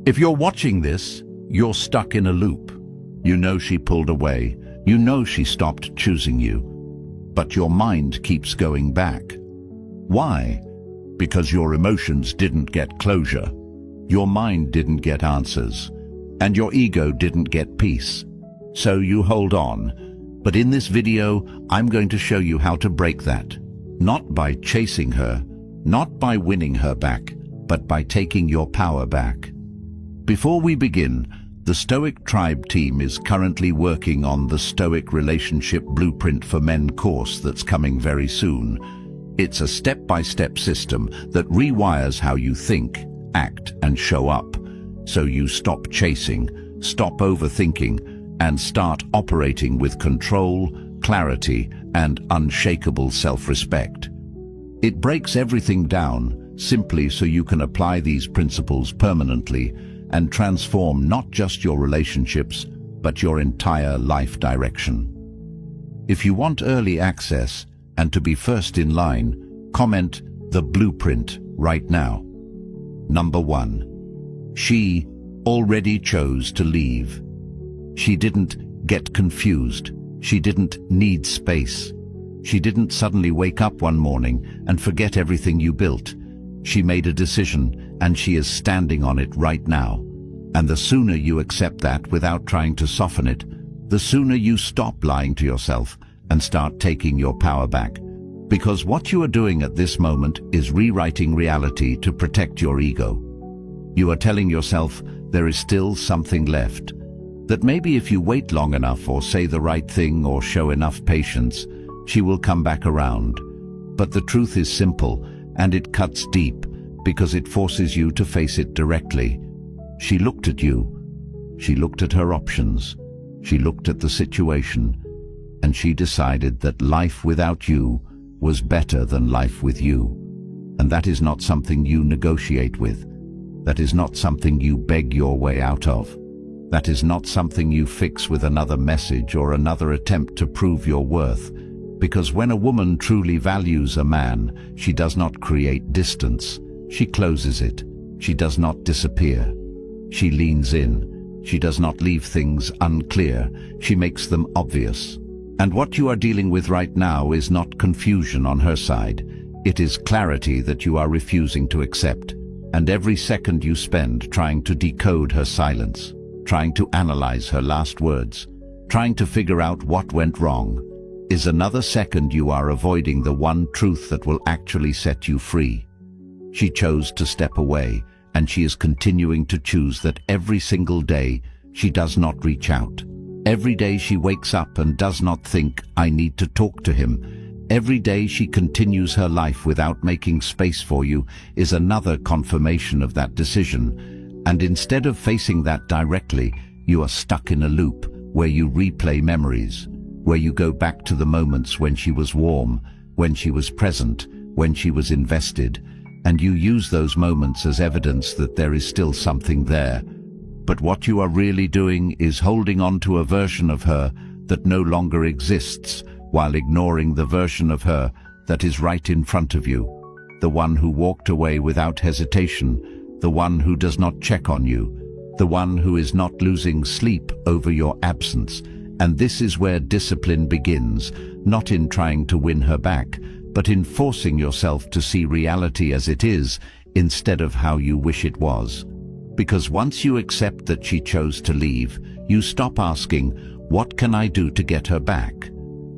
If you're watching this, you're stuck in a loop. You know she pulled away. You know she stopped choosing you. But your mind keeps going back. Why? Because your emotions didn't get closure. Your mind didn't get answers. And your ego didn't get peace. So you hold on. But in this video, I'm going to show you how to break that. Not by chasing her, not by winning her back, but by taking your power back. Before we begin, the Stoic Tribe team is currently working on the Stoic Relationship Blueprint for Men course that's coming very soon. It's a step-by-step system that rewires how you think, act, and show up, so you stop chasing, stop overthinking, and start operating with control, clarity, and unshakable self-respect. It breaks everything down simply so you can apply these principles permanently and transform not just your relationships, but your entire life direction. If you want early access and to be first in line, comment the blueprint right now. Number 1. She already chose to leave. She didn't get confused. She didn't need space. She didn't suddenly wake up one morning and forget everything you built. She made a decision, and she is standing on it right now. And the sooner you accept that without trying to soften it, the sooner you stop lying to yourself and start taking your power back. Because what you are doing at this moment is rewriting reality to protect your ego. You are telling yourself there is still something left, that maybe if you wait long enough or say the right thing or show enough patience, she will come back around. But the truth is simple, and it cuts deep because it forces you to face it directly. She looked at you. She looked at her options. She looked at the situation, and she decided that life without you was better than life with you. And that is not something you negotiate with. That is not something you beg your way out of. That is not something you fix with another message or another attempt to prove your worth. Because when a woman truly values a man, she does not create distance. She closes it. She does not disappear. She leans in. She does not leave things unclear. She makes them obvious. And what you are dealing with right now is not confusion on her side. It is clarity that you are refusing to accept. And every second you spend trying to decode her silence, trying to analyze her last words, trying to figure out what went wrong, is another second you are avoiding the one truth that will actually set you free. She chose to step away, and she is continuing to choose that every single day she does not reach out. Every day she wakes up and does not think, I need to talk to him. Every day she continues her life without making space for you is another confirmation of that decision. And instead of facing that directly, you are stuck in a loop where you replay memories, where you go back to the moments when she was warm, when she was present, when she was invested, and you use those moments as evidence that there is still something there. But what you are really doing is holding on to a version of her that no longer exists, while ignoring the version of her that is right in front of you, the one who walked away without hesitation, the one who does not check on you, the one who is not losing sleep over your absence. And this is where discipline begins, not in trying to win her back, but in forcing yourself to see reality as it is instead of how you wish it was. Because once you accept that she chose to leave, you stop asking, what can I do to get her back?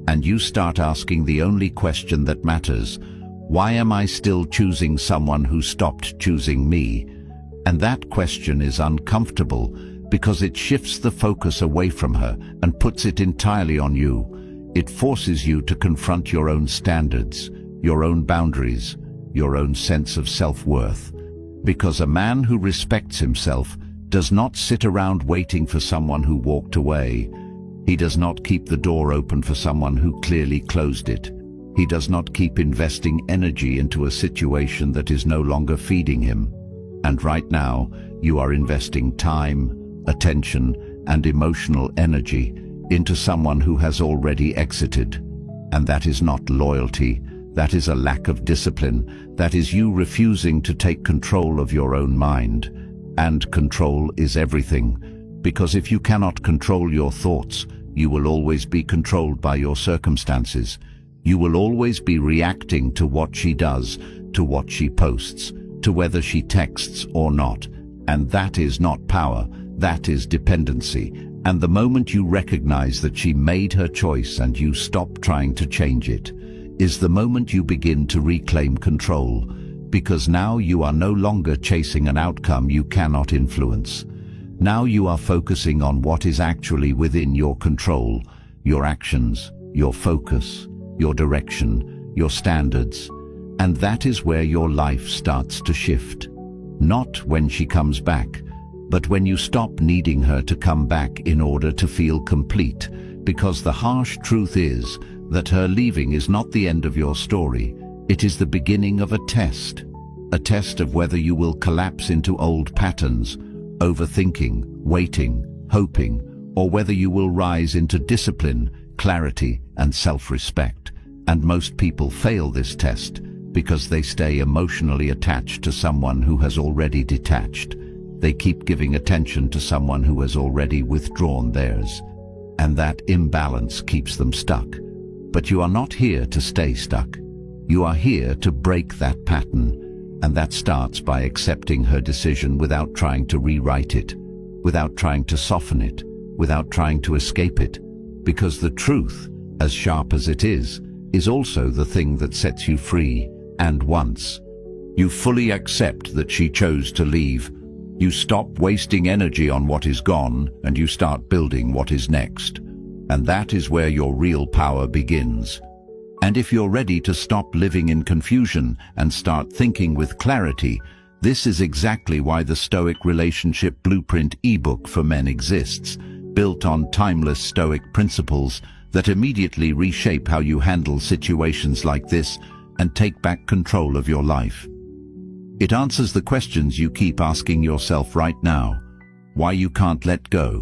And you start asking the only question that matters, why am I still choosing someone who stopped choosing me? And that question is uncomfortable because it shifts the focus away from her and puts it entirely on you. It forces you to confront your own standards, your own boundaries, your own sense of self-worth. Because a man who respects himself does not sit around waiting for someone who walked away. He does not keep the door open for someone who clearly closed it. He does not keep investing energy into a situation that is no longer feeding him. And right now, you are investing time, attention, and emotional energy into someone who has already exited. And that is not loyalty. That is a lack of discipline. That is you refusing to take control of your own mind. And control is everything, because if you cannot control your thoughts, you will always be controlled by your circumstances. You will always be reacting to what she does, to what she posts, to whether she texts or not. And that is not power, that is dependency. And the moment you recognize that she made her choice and you stop trying to change it, is the moment you begin to reclaim control, because now you are no longer chasing an outcome you cannot influence. Now you are focusing on what is actually within your control, your actions, your focus, your direction, your standards. And that is where your life starts to shift. Not when she comes back, but when you stop needing her to come back in order to feel complete, because the harsh truth is that her leaving is not the end of your story. It is the beginning of a test of whether you will collapse into old patterns, overthinking, waiting, hoping, or whether you will rise into discipline, clarity, and self-respect. And most people fail this test because they stay emotionally attached to someone who has already detached. They keep giving attention to someone who has already withdrawn theirs. And that imbalance keeps them stuck. But you are not here to stay stuck. You are here to break that pattern. And that starts by accepting her decision without trying to rewrite it, without trying to soften it, without trying to escape it. Because the truth, as sharp as it is also the thing that sets you free. And once you fully accept that she chose to leave, you stop wasting energy on what is gone and you start building what is next. And that is where your real power begins. And if you're ready to stop living in confusion and start thinking with clarity, this is exactly why the Stoic Relationship Blueprint ebook for men exists, built on timeless Stoic principles that immediately reshape how you handle situations like this and take back control of your life. It answers the questions you keep asking yourself right now: why you can't let go,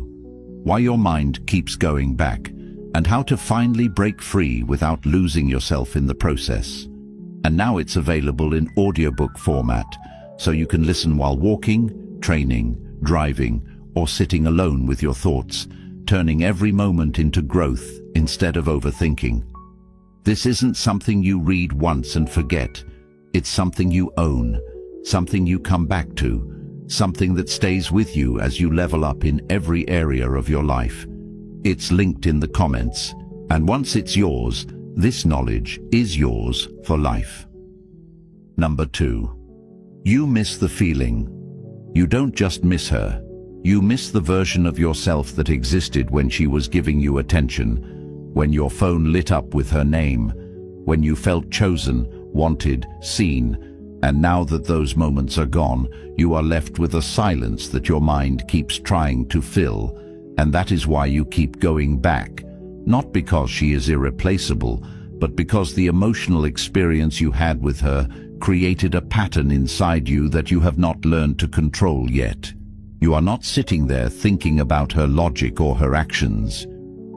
why your mind keeps going back, and how to finally break free without losing yourself in the process. And now it's available in audiobook format, so you can listen while walking, training, driving, or sitting alone with your thoughts, turning every moment into growth instead of overthinking. This isn't something you read once and forget. It's something you own, something you come back to, something that stays with you as you level up in every area of your life. It's linked in the comments, and once it's yours, this knowledge is yours for life. Number 2. You miss the feeling. You don't just miss her. You miss the version of yourself that existed when she was giving you attention, when your phone lit up with her name, when you felt chosen, wanted, seen. And now that those moments are gone, you are left with a silence that your mind keeps trying to fill. And that is why you keep going back, not because she is irreplaceable, but because the emotional experience you had with her created a pattern inside you that you have not learned to control yet. You are not sitting there thinking about her logic or her actions.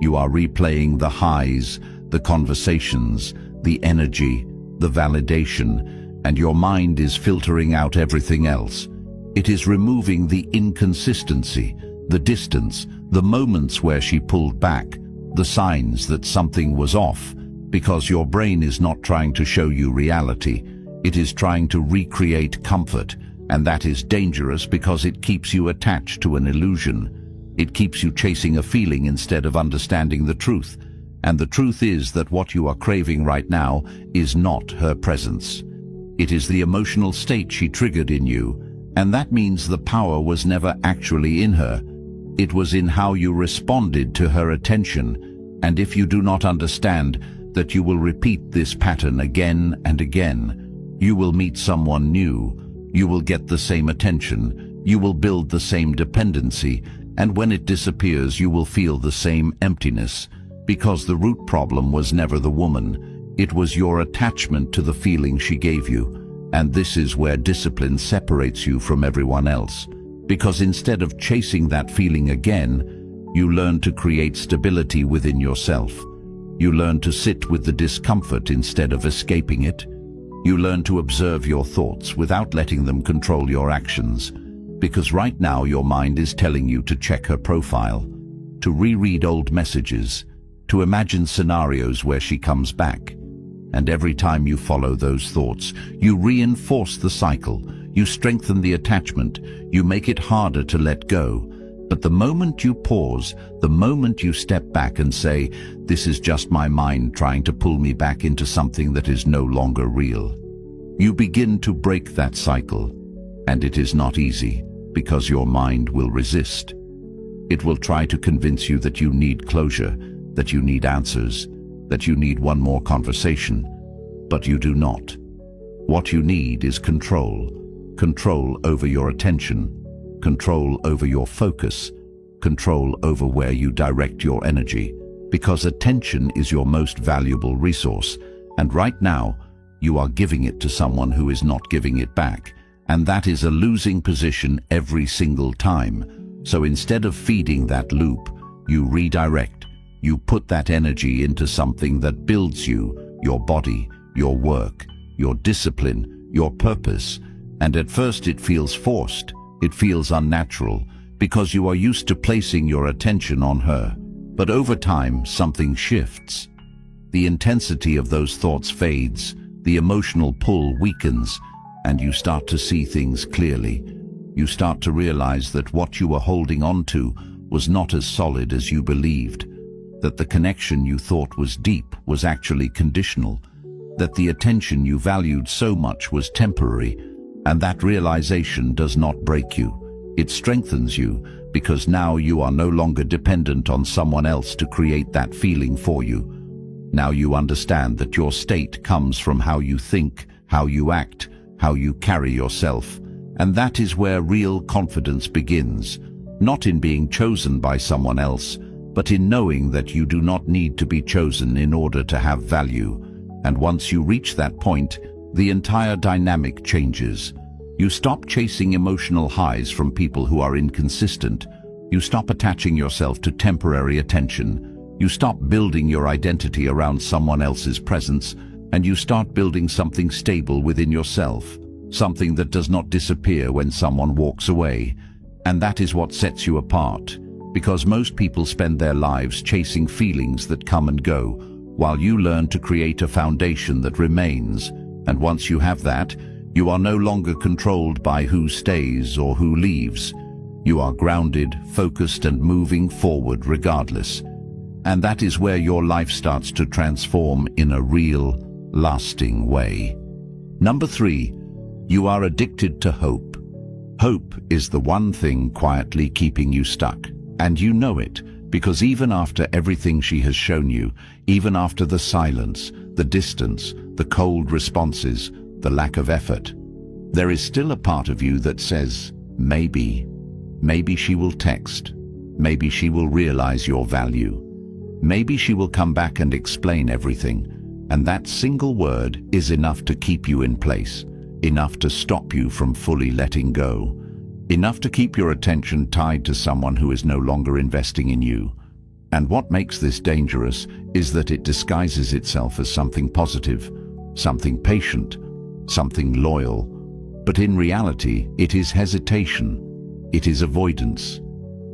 You are replaying the highs, the conversations, the energy, the validation, and your mind is filtering out everything else. It is removing the inconsistency, the distance, the moments where she pulled back, the signs that something was off, because your brain is not trying to show you reality. It is trying to recreate comfort, and that is dangerous because it keeps you attached to an illusion. It keeps you chasing a feeling instead of understanding the truth. And the truth is that what you are craving right now is not her presence. It is the emotional state she triggered in you, and that means the power was never actually in her. It was in how you responded to her attention. And if you do not understand that you will repeat this pattern again and again, you will meet someone new. You will get the same attention. You will build the same dependency. And when it disappears, you will feel the same emptiness. Because the root problem was never the woman. It was your attachment to the feeling she gave you. And this is where discipline separates you from everyone else. Because instead of chasing that feeling again, you learn to create stability within yourself. You learn to sit with the discomfort instead of escaping it. You learn to observe your thoughts without letting them control your actions. Because right now your mind is telling you to check her profile, to reread old messages, to imagine scenarios where she comes back. And every time you follow those thoughts, you reinforce the cycle, you strengthen the attachment, you make it harder to let go. But the moment you pause, the moment you step back and say, "This is just my mind trying to pull me back into something that is no longer real," you begin to break that cycle. And it is not easy, because your mind will resist. It will try to convince you that you need closure, that you need answers, that you need one more conversation. But you do not. What you need is control. Control over your attention, control over your focus, control over where you direct your energy, because attention is your most valuable resource, and right now, you are giving it to someone who is not giving it back, and that is a losing position every single time. So instead of feeding that loop, you redirect. You put that energy into something that builds you, your body, your work, your discipline, your purpose. And at first it feels forced, it feels unnatural, because you are used to placing your attention on her. But over time, something shifts. The intensity of those thoughts fades, the emotional pull weakens, and you start to see things clearly. You start to realize that what you were holding on to was not as solid as you believed, that the connection you thought was deep was actually conditional, that the attention you valued so much was temporary, and that realization does not break you. It strengthens you, because now you are no longer dependent on someone else to create that feeling for you. Now you understand that your state comes from how you think, how you act, how you carry yourself, and that is where real confidence begins, not in being chosen by someone else, but in knowing that you do not need to be chosen in order to have value. And once you reach that point, the entire dynamic changes. You stop chasing emotional highs from people who are inconsistent. You stop attaching yourself to temporary attention. You stop building your identity around someone else's presence, and you start building something stable within yourself, something that does not disappear when someone walks away. And that is what sets you apart, because most people spend their lives chasing feelings that come and go, while you learn to create a foundation that remains. And once you have that, you are no longer controlled by who stays or who leaves. You are grounded, focused, and moving forward regardless. And that is where your life starts to transform in a real, lasting way. Number 3, you are addicted to hope. Hope is the one thing quietly keeping you stuck, and you know it, because even after everything she has shown you, even after the silence, the distance, the cold responses, the lack of effort, there is still a part of you that says, maybe she will text, maybe she will realize your value, maybe she will come back and explain everything, and that single word is enough to keep you in place, enough to stop you from fully letting go, enough to keep your attention tied to someone who is no longer investing in you. And what makes this dangerous is that it disguises itself as something positive, something patient, something loyal. But in reality, it is hesitation, it is avoidance.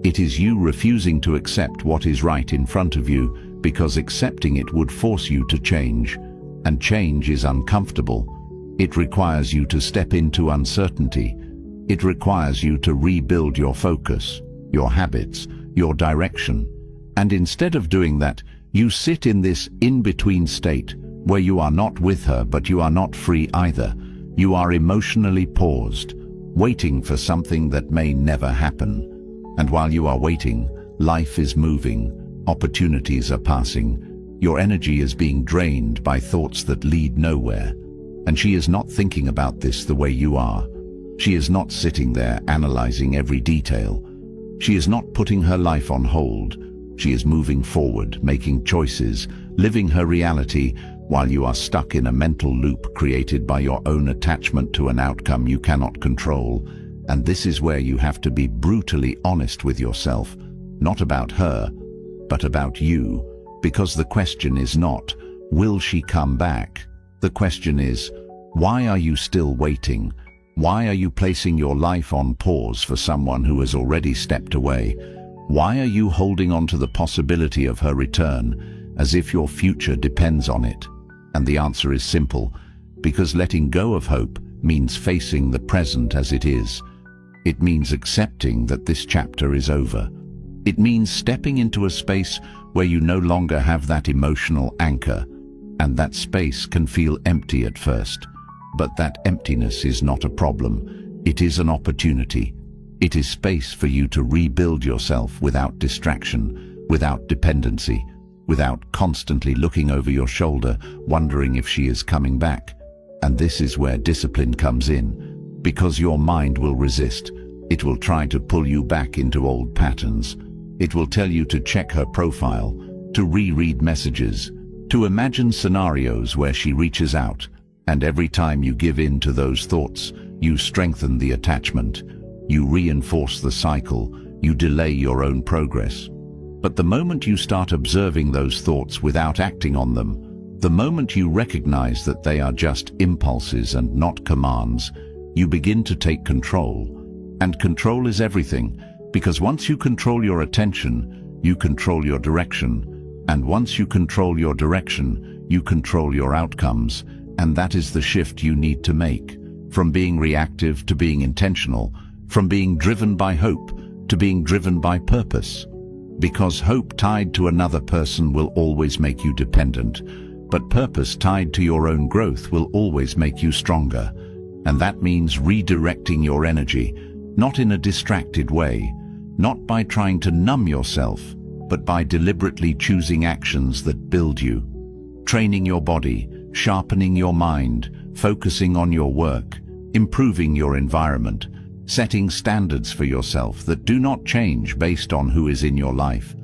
It is you refusing to accept what is right in front of you, because accepting it would force you to change, and change is uncomfortable. It requires you to step into uncertainty. It requires you to rebuild your focus, your habits, your direction. And instead of doing that, you sit in this in-between state, where you are not with her, but you are not free either. You are emotionally paused, waiting for something that may never happen. And while you are waiting, life is moving, opportunities are passing, your energy is being drained by thoughts that lead nowhere. And she is not thinking about this the way you are. She is not sitting there analyzing every detail. She is not putting her life on hold. She is moving forward, making choices, living her reality, while you are stuck in a mental loop created by your own attachment to an outcome you cannot control. And this is where you have to be brutally honest with yourself, not about her, but about you, because the question is not, will she come back? The question is, why are you still waiting? Why are you placing your life on pause for someone who has already stepped away? Why are you holding on to the possibility of her return as if your future depends on it? And the answer is simple, because letting go of hope means facing the present as it is. It means accepting that this chapter is over. It means stepping into a space where you no longer have that emotional anchor, and that space can feel empty at first. But that emptiness is not a problem. It is an opportunity. It is space for you to rebuild yourself without distraction, without dependency, without constantly looking over your shoulder, wondering if she is coming back. And this is where discipline comes in, because your mind will resist. It will try to pull you back into old patterns. It will tell you to check her profile, to reread messages, to imagine scenarios where she reaches out. And every time you give in to those thoughts, you strengthen the attachment. You reinforce the cycle. You delay your own progress. But the moment you start observing those thoughts without acting on them, the moment you recognize that they are just impulses and not commands, you begin to take control. And control is everything, because once you control your attention, you control your direction. And once you control your direction, you control your outcomes. And that is the shift you need to make, from being reactive to being intentional, from being driven by hope to being driven by purpose. Because hope tied to another person will always make you dependent, but purpose tied to your own growth will always make you stronger. And that means redirecting your energy, not in a distracted way, not by trying to numb yourself, but by deliberately choosing actions that build you. Training your body, sharpening your mind, focusing on your work, improving your environment, setting standards for yourself that do not change based on who is in your life.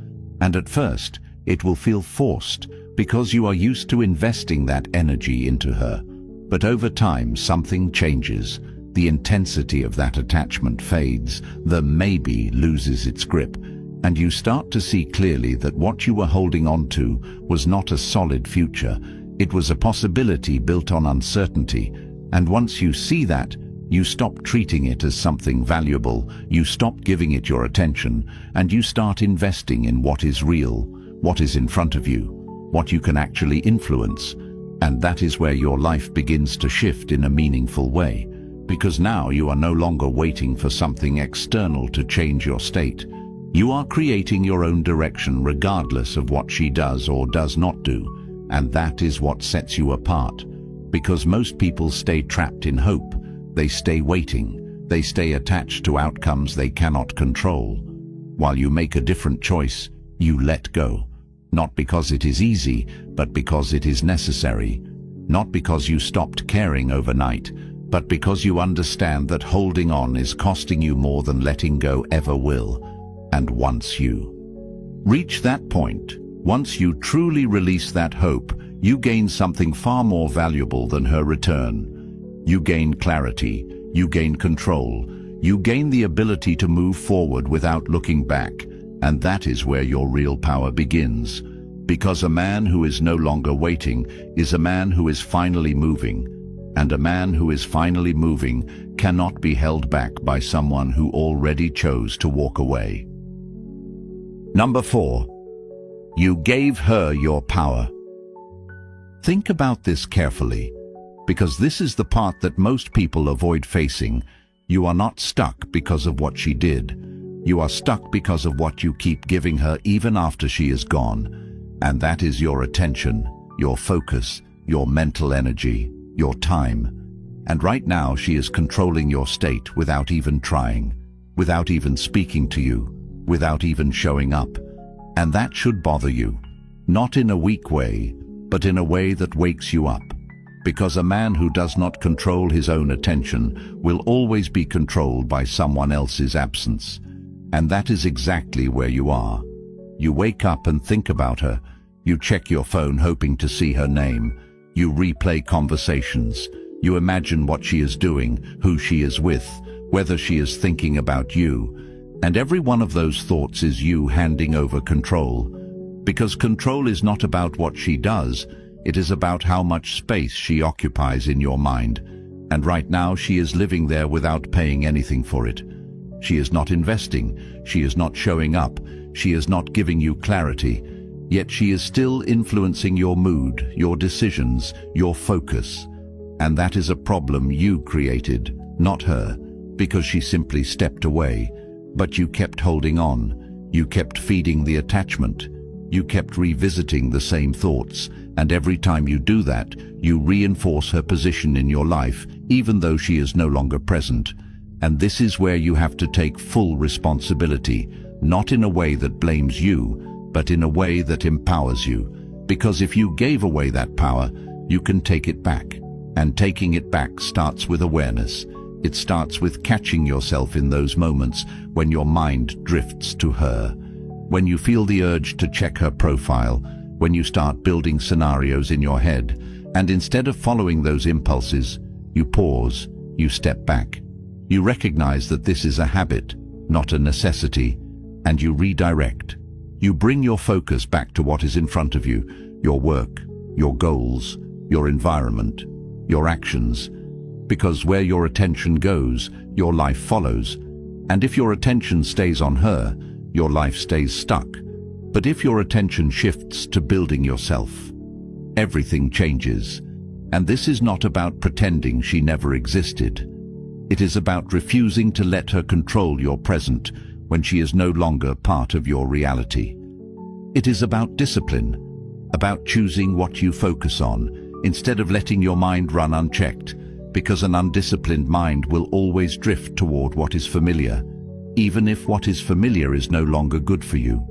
And at first, it will feel forced because you are used to investing that energy into her. But over time, something changes. The intensity of that attachment fades, the maybe loses its grip, and you start to see clearly that what you were holding on to was not a solid future. It was a possibility built on uncertainty. And once you see that, you stop treating it as something valuable, you stop giving it your attention, and you start investing in what is real, what is in front of you, what you can actually influence. And that is where your life begins to shift in a meaningful way, because now you are no longer waiting for something external to change your state. You are creating your own direction regardless of what she does or does not do, and that is what sets you apart. Because most people stay trapped in hope. They stay waiting. They stay attached to outcomes they cannot control. While you make a different choice, you let go. Not because it is easy, but because it is necessary. Not because you stopped caring overnight, but because you understand that holding on is costing you more than letting go ever will. And once you reach that point, once you truly release that hope, you gain something far more valuable than her return. You gain clarity, you gain control, you gain the ability to move forward without looking back, and that is where your real power begins. Because a man who is no longer waiting is a man who is finally moving, and a man who is finally moving cannot be held back by someone who already chose to walk away. Number 4. You gave her your power. Think about this carefully, because this is the part that most people avoid facing. You are not stuck because of what she did. You are stuck because of what you keep giving her even after she is gone. And that is your attention, your focus, your mental energy, your time. And right now she is controlling your state without even trying, without even speaking to you, without even showing up. And that should bother you, not in a weak way, but in a way that wakes you up. Because a man who does not control his own attention will always be controlled by someone else's absence. And that is exactly where you are. You wake up and think about her. You check your phone hoping to see her name. You replay conversations. You imagine what she is doing, who she is with, whether she is thinking about you. And every one of those thoughts is you handing over control. Because control is not about what she does. It is about how much space she occupies in your mind. And right now she is living there without paying anything for it. She is not investing, she is not showing up, she is not giving you clarity, yet she is still influencing your mood, your decisions, your focus. And that is a problem you created, not her, because she simply stepped away. But you kept holding on, you kept feeding the attachment, you kept revisiting the same thoughts, and every time you do that, you reinforce her position in your life, even though she is no longer present. And this is where you have to take full responsibility, not in a way that blames you, but in a way that empowers you. Because if you gave away that power, you can take it back. And taking it back starts with awareness. It starts with catching yourself in those moments when your mind drifts to her. When you feel the urge to check her profile, when you start building scenarios in your head, and instead of following those impulses, you pause, you step back. You recognize that this is a habit, not a necessity, and you redirect. You bring your focus back to what is in front of you, your work, your goals, your environment, your actions. Because where your attention goes, your life follows. And if your attention stays on her, your life stays stuck. But if your attention shifts to building yourself, everything changes. And this is not about pretending she never existed. It is about refusing to let her control your present when she is no longer part of your reality. It is about discipline, about choosing what you focus on, instead of letting your mind run unchecked, because an undisciplined mind will always drift toward what is familiar, even if what is familiar is no longer good for you.